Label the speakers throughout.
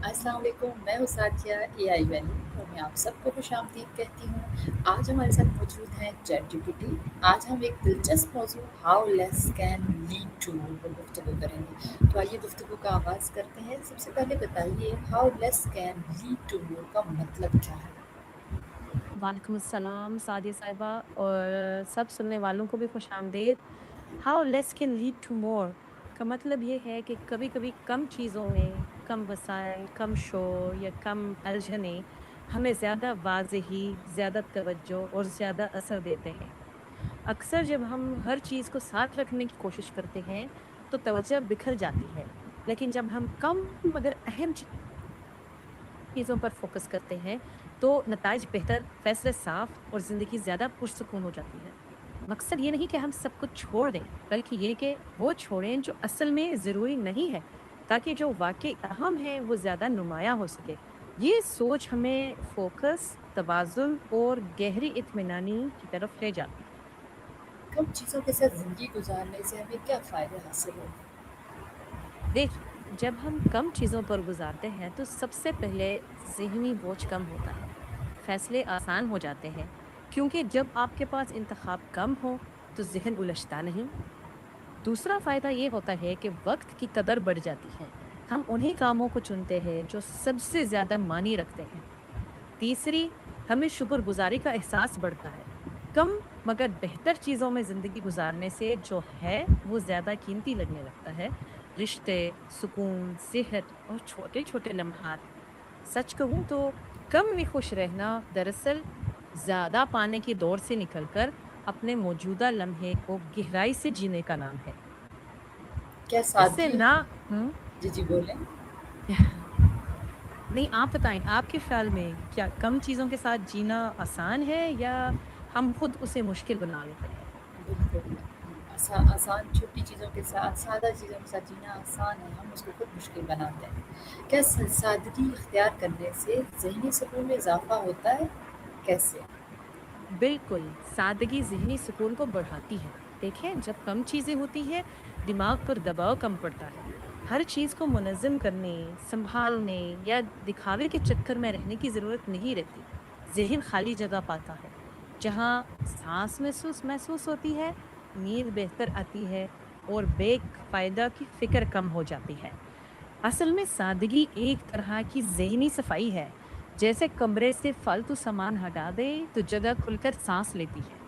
Speaker 1: السلام علیکم، میں ساتھیہ اے آئی ویلی اور میں آپ سب کو خوش آمدید کہتی ہوں۔ آج ہمارے ساتھ موجود ہیں چیٹ جی پی ٹی۔ آج ہم ایک دلچسپ موضوع how less can lead to more پر گفتگو کریں گے۔ تو آئیے گفتگو کا آغاز کرتے ہیں۔ سب سے پہلے بتائیے how less can lead to more کا مطلب کیا ہے؟
Speaker 2: وعلیکم السلام سعدیہ صاحبہ اور سب سننے والوں کو بھی خوش آمدید۔ How less can lead to more کا مطلب یہ ہے کہ کبھی کبھی کم چیزوں میں کم وسائل، کم شور یا کم الجھنیں ہمیں زیادہ واضحی، زیادہ توجہ اور زیادہ اثر دیتے ہیں۔ اکثر جب ہم ہر چیز کو ساتھ رکھنے کی کوشش کرتے ہیں تو توجہ بکھر جاتی ہے، لیکن جب ہم کم مگر اہم چیزوں پر فوکس کرتے ہیں تو نتائج بہتر، فیصلے صاف اور زندگی زیادہ پرسکون ہو جاتی ہے۔ مقصد یہ نہیں کہ ہم سب کچھ چھوڑ دیں، بلکہ یہ کہ وہ چھوڑیں جو اصل میں ضروری نہیں ہے، تاکہ جو واقعی اہم ہے وہ زیادہ نمایاں ہو سکے۔ یہ سوچ ہمیں فوکس، توازن اور گہری اطمینانی کی طرف لے جاتی ہے۔
Speaker 1: کم چیزوں کے ساتھ زندگی گزارنے سے ہمیں کیا فائدے حاصل ہوتے ہیں؟
Speaker 2: دیکھیے، جب ہم کم چیزوں پر گزارتے ہیں تو سب سے پہلے ذہنی بوجھ کم ہوتا ہے، فیصلے آسان ہو جاتے ہیں، کیونکہ جب آپ کے پاس انتخاب کم ہو تو ذہن الجھتا نہیں۔ دوسرا فائدہ یہ ہوتا ہے کہ وقت کی قدر بڑھ جاتی ہے، ہم انہیں کاموں کو چنتے ہیں جو سب سے زیادہ معنی رکھتے ہیں۔ تیسری، ہمیں شکر گزاری کا احساس بڑھتا ہے، کم مگر بہتر چیزوں میں زندگی گزارنے سے جو ہے وہ زیادہ قیمتی لگنے لگتا ہے، رشتے، سکون، صحت اور چھوٹے چھوٹے لمحات۔ سچ کہوں تو کم میں خوش رہنا دراصل زیادہ پانے کی دور سے نکل کر اپنے موجودہ لمحے کو گہرائی سے جینے کا نام ہے۔
Speaker 1: کیا
Speaker 2: اس سے
Speaker 1: سادگی؟
Speaker 2: نہ ہوں
Speaker 1: جی جی بولیں۔
Speaker 2: نہیں، آپ بتائیں، آپ کے خیال میں کیا کم چیزوں کے ساتھ جینا آسان ہے یا ہم خود اسے مشکل بنا لیتے ہیں؟
Speaker 1: بالکل آسان چھوٹی چیزوں کے ساتھ سادہ چیزوں کے ساتھ جینا آسان ہے، ہم اس کو خود مشکل بناتے ہیں۔ کیا سادگی اختیار کرنے سے ذہنی سکون میں اضافہ ہوتا ہے؟ کیسے؟
Speaker 2: بالکل، سادگی ذہنی سکون کو بڑھاتی ہے۔ دیکھیں، جب کم چیزیں ہوتی ہیں دماغ پر دباؤ کم پڑتا ہے، ہر چیز کو منظم کرنے، سنبھالنے یا دکھاوے کے چکر میں رہنے کی ضرورت نہیں رہتی۔ ذہن خالی جگہ پاتا ہے، جہاں سانس محسوس محسوس ہوتی ہے، نیند بہتر آتی ہے اور بے فائدہ کی فکر کم ہو جاتی ہے۔ اصل میں سادگی ایک طرح کی ذہنی صفائی ہے، جیسے کمرے سے فالتو سامان ہٹا دے تو جگہ کھل کر سانس لیتی ہے۔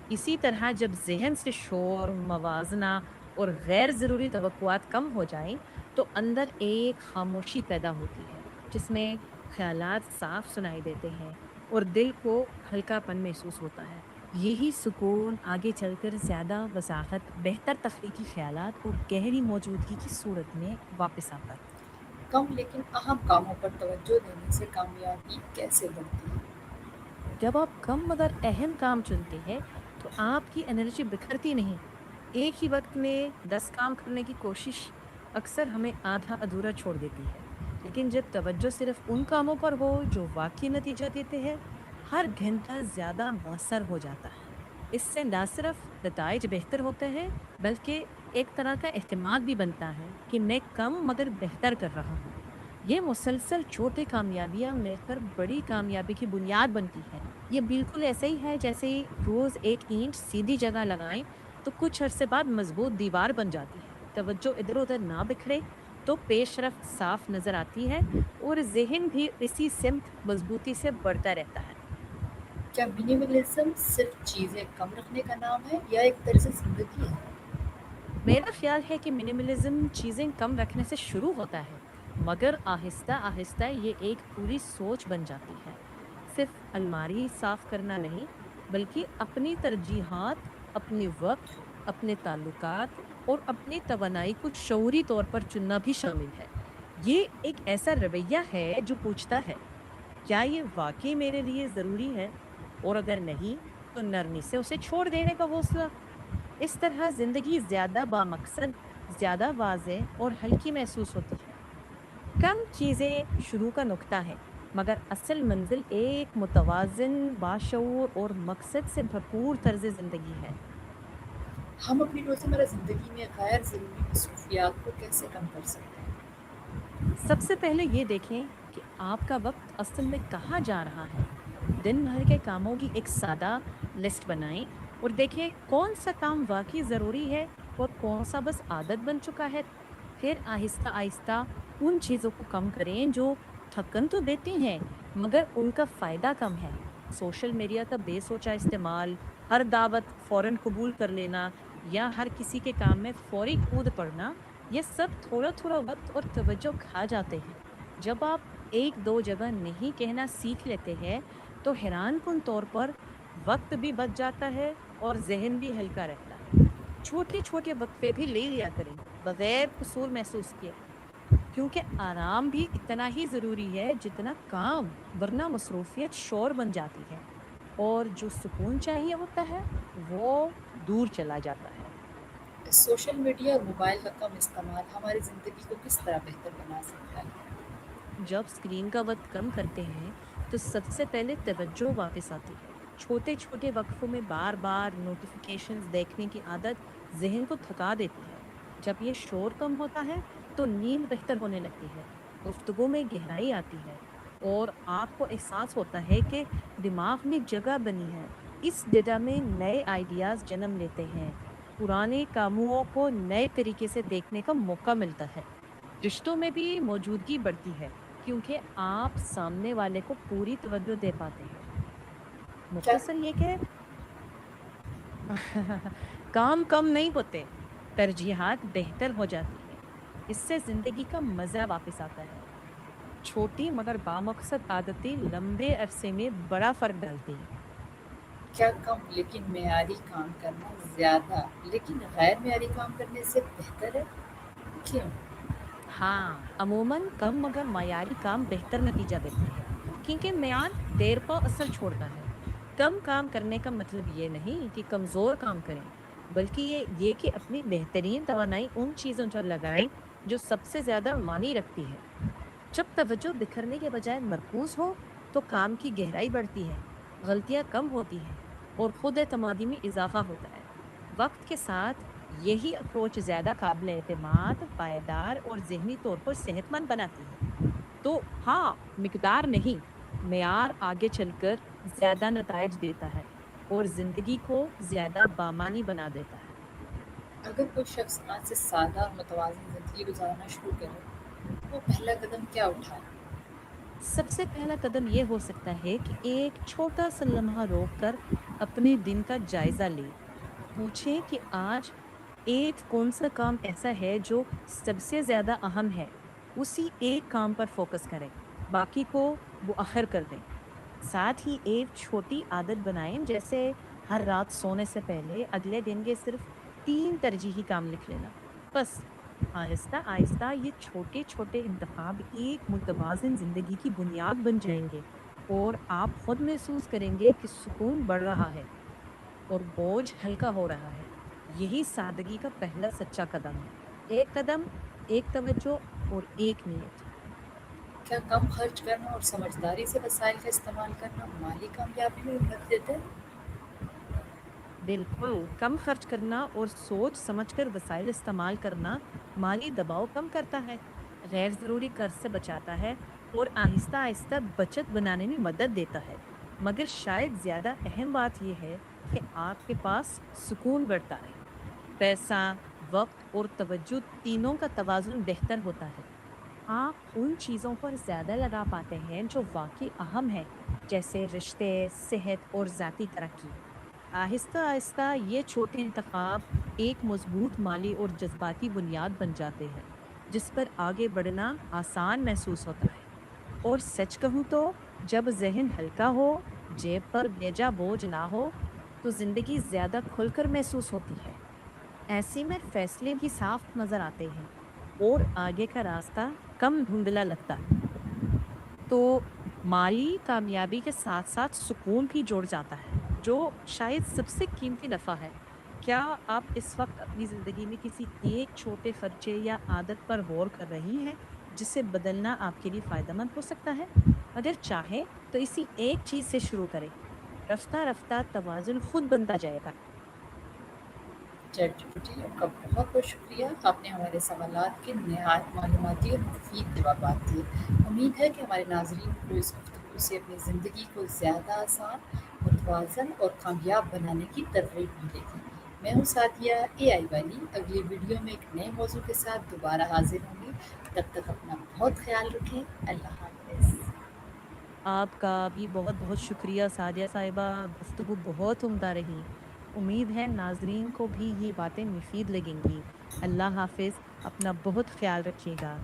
Speaker 2: اسی طرح جب ذہن سے شور، موازنہ اور غیر ضروری توقعات کم ہو جائیں تو اندر ایک خاموشی پیدا ہوتی ہے، جس میں خیالات صاف سنائی دیتے ہیں اور دل کو ہلکا پن محسوس ہوتا ہے۔ یہی سکون آگے چل کر زیادہ وضاحت، بہتر تخلیقی خیالات اور گہری موجودگی کی صورت میں واپس آتا ہے۔
Speaker 1: کم لیکن اہم کاموں پر توجہ دینے سے کامیابی کیسے بڑھتی ہے؟
Speaker 2: جب آپ کم مگر اہم کام چنتے ہیں تو آپ کی انرجی بکھرتی نہیں۔ ایک ہی وقت میں 10 کام کرنے کی کوشش اکثر ہمیں آدھا ادھورا چھوڑ دیتی ہے، لیکن جب توجہ صرف ان کاموں پر ہو جو واقعی نتیجہ دیتے ہیں، ہر گھنٹہ زیادہ مؤثر ہو جاتا ہے۔ اس سے نہ صرف نتائج بہتر ہوتے ہیں بلکہ ایک طرح کا اعتماد بھی بنتا ہے کہ میں کم مگر بہتر کر رہا ہوں۔ یہ مسلسل چھوٹے کامیابیاں مل کر بڑی کامیابی کی بنیاد بنتی ہے۔ یہ بالکل ایسے ہی ہے جیسے ہی روز ایک اینٹ سیدھی جگہ لگائیں تو کچھ عرصے بعد مضبوط دیوار بن جاتی ہے۔ توجہ ادھر ادھر نہ بکھرے تو پیش رفت صاف نظر آتی ہے اور ذہن بھی اسی سمت مضبوطی سے بڑھتا رہتا ہے۔
Speaker 1: کیا منیملزم صرف چیزیں کم رکھنے کا نام ہے یا ایک طرز زندگی ہے؟
Speaker 2: میرا خیال ہے کہ منیملزم چیزیں کم رکھنے سے شروع ہوتا ہے، مگر آہستہ آہستہ یہ ایک پوری سوچ بن جاتی ہے۔ صرف الماری صاف کرنا نہیں، بلکہ اپنی ترجیحات، اپنی وقت، اپنے تعلقات اور اپنی توانائی کو شعوری طور پر چننا بھی شامل ہے۔ یہ ایک ایسا رویہ ہے جو پوچھتا ہے، کیا یہ واقعی میرے لیے ضروری ہے؟ اور اگر نہیں تو نرمی سے اسے چھوڑ دینے کا حوصلہ۔ اس طرح زندگی زیادہ بامقصد، زیادہ واضح اور ہلکی محسوس ہوتی ہے۔ کم چیزیں شروع کا نقطہ ہے، مگر اصل منزل ایک متوازن، باشعور اور مقصد سے بھرپور طرز زندگی ہے۔
Speaker 1: ہم اپنی روزمرہ زندگی میں غیر ضروری مصروفیات کو کیسے کم کر سکتے ہیں؟
Speaker 2: सबसे पहले ये देखें कि आपका वक्त असल में कहाँ जा रहा है। दिन भर के कामों की एक सादा लिस्ट बनाएं और देखें कौन सा काम वाकई ज़रूरी है और कौन सा बस आदत बन चुका है। फिर आहिस्ता आहिस्ता उन चीज़ों को कम करें जो थकन तो देती हैं मगर उनका फ़ायदा कम है। सोशल मीडिया का बेसोचा इस्तेमाल, हर दावत फ़ौरन कबूल कर लेना या हर किसी के काम में फ़ौरी कूद पड़ना, ये सब थोड़ा-थोड़ा वक़्त और तवज्जो खा जाते हैं। जब आप 1-2 जगह नहीं कहना सीख लेते हैं, तो हैरानकुन तौर पर वक़्त भी बच जाता है और ज़हन भी हल्का रहता है। छोटे-छोटे वक़्फ़े भी ले लिया करें, बगैर कसूर महसूस किए, क्योंकि आराम भी इतना ही ज़रूरी है जितना काम, वरना मसरूफ़ियत शोर बन जाती है और जो सुकून चाहिए होता है, वो दूर चला जाता है।
Speaker 1: सोशल मीडिया और मोबाइल का कम इस्तेमाल हमारी ज़िंदगी को किस तरह बेहतर बना सकता है?
Speaker 2: जब स्क्रीन का वक्त कम करते हैं तो सबसे पहले तवज्जो वापस आती है। छोटे छोटे वक्फों में बार बार नोटिफिकेशंस देखने की आदत जहन को थका देती है। जब ये शोर कम होता है तो नींद बेहतर होने लगती है, गुफ्तगू में गहराई आती है और आपको एहसास होता है कि दिमाग में जगह बनी है। इस जगह में नए आइडियाज जन्म लेते हैं, पुराने कामों को नए तरीके से देखने का मौका मिलता है। रिश्तों में भी मौजूदगी बढ़ती है क्योंकि आप सामने वाले को पूरी तवज्जो दे पाते हैं।
Speaker 1: क्या
Speaker 2: मुख्तसर ये कि काम कम नहीं होते, तरजीहात बेहतर हो जाती है। इससे जिंदगी का मजा वापस आता है। छोटी मगर बामकसद आदतें लंबे अरसे में बड़ा फर्क डालती हैं।
Speaker 1: क्या कम लेकिन मेयारी काम करना ज़्यादा लेकिन गैर मेयारी काम करने से बेहतर है? क्यों?
Speaker 2: हाँ, अमूमन कम मगर मायारी काम बेहतर नतीजा देते हैं क्योंकि मेयार देर पर असर छोड़ता है। कम काम करने का मतलब ये नहीं कि कमजोर काम करें, बल्कि ये कि अपनी बेहतरीन तवानाई उन चीजों पर लगाएं जो सबसे ज्यादा मानी रखती है। जब तवज्जो बिखरने के बजाय मरकूज हो तो काम की गहराई बढ़ती है, गलतियां कम होती हैं और खुद एतमादी में इजाफा होता है। वक्त के साथ यही अप्रोच ज्यादा काबिल एतमाद, पायदार और जहनी तौर पर सेहतमंद बनाती है। तो हाँ, मिकदार नहीं, मेयार आगे चलकर ज्यादा नताइज देता है और जिंदगी को ज्यादा बामानी बना देता है।
Speaker 1: अगर कोई शख्स आज से सादा और मुतवाज़िन ज़िंदगी गुज़ारना शुरू करे, तो वो पहला कदम क्या उठाए?
Speaker 2: सबसे पहला कदम ये हो सकता है कि एक छोटा सा लम्हा रोक कर अपने दिन का जायजा ले। पूछें कि आज एक कौन सा काम ऐसा है जो सबसे ज्यादा अहम है। उसी एक काम पर फोकस करें, बाकी को वो आखिर कर दें। साथ ही एक छोटी आदत बनाएं, जैसे हर रात सोने से पहले अगले दिन के सिर्फ 3 तरजीही काम लिख लेना। बस आहिस्ता आहिस्ता ये छोटे छोटे इंतखाब एक मुतवाज़िन जिंदगी की बुनियाद बन जाएंगे और आप खुद महसूस करेंगे कि सुकून बढ़ रहा है और बोझ हल्का हो रहा है। यही सादगी का पहला सच्चा कदम है। एक कदम, एक तवज्जो और एक नीयत।
Speaker 1: क्या कम खर्च करना और समझदारी से वसाइल का इस्तेमाल करना माली कामयाबी में मदद देता है?
Speaker 2: बिल्कुल, कम खर्च करना और सोच समझकर वसाइल इस्तेमाल करना माली दबाव कम करता है, गैर ज़रूरी कर्ज से बचाता है और आहिस्ता-आहिस्ता बचत बनाने में मदद देता है। मगर शायद ज़्यादा अहम बात ये है कि आपके पास सुकून बढ़ता है। पैसा, वक़्त और तवज्जो तीनों का तवाज़ुन बेहतर होता है। आप उन चीज़ों पर ज़्यादा लगा पाते हैं जो वाक़ई अहम है, जैसे रिश्ते, सेहत और ज़ाती तरक्की। आहिस्ता-आहिस्ता ये छोटे इंतखाब एक मजबूत माली और जज़्बाती बुनियाद बन जाते हैं, जिस पर आगे बढ़ना आसान महसूस होता है। और सच कहूँ तो जब ज़हन हल्का हो, जेब पर बेजा बोझ ना हो, तो ज़िंदगी ज़्यादा खुलकर महसूस होती है। ऐसे में फैसले भी साफ नज़र आते हैं और आगे का रास्ता कम धुंधला लगता है। तो माली कामयाबी के साथ-साथ सुकून भी जुड़ जाता है, जो शायद सबसे कीमती नफ़ा है। क्या आप इस वक़्त अपनी ज़िंदगी में किसी एक छोटे खर्चे या आदत पर गौर कर रही हैं, जिसे बदलना आपके लिए फ़ायदेमंद हो सकता है? अगर चाहें, तो इसी एक चीज़ से शुरू करें। रफ़्ता-रफ़्ता तवाज़ुन खुद बनता जाएगा।
Speaker 1: चैट जीपीटी आपका बहुत-बहुत शुक्रिया। आपने हमारे सवालात के नहायत मालूमाती और मुफ़ीद जवाबात दिए। उम्मीद है कि हमारे नाज़रीन को इस गुफ्तगू से अपनी ज़िंदगी को ज़्यादा आसान, मुतवाज़न और कामयाब बनाने की तरग़ीब मिलेगी। मैं हूँ सादिया एआई वाली। अगली वीडियो में एक नए मौज़ू के साथ दोबारा हाज़िर होंगी। तब तक अपना बहुत ख़्याल रखें। अल्लाह हाफ़िज़।
Speaker 2: आपका भी बहुत-बहुत शुक्रिया सादिया साहिबा, गुफ्तगू बहुत उम्दा रही। उम्मीद है नाज़रीन को भी ये बातें मुफ़ीद लगेंगी। अल्लाह हाफ़िज़, अपना बहुत ख़्याल रखिएगा।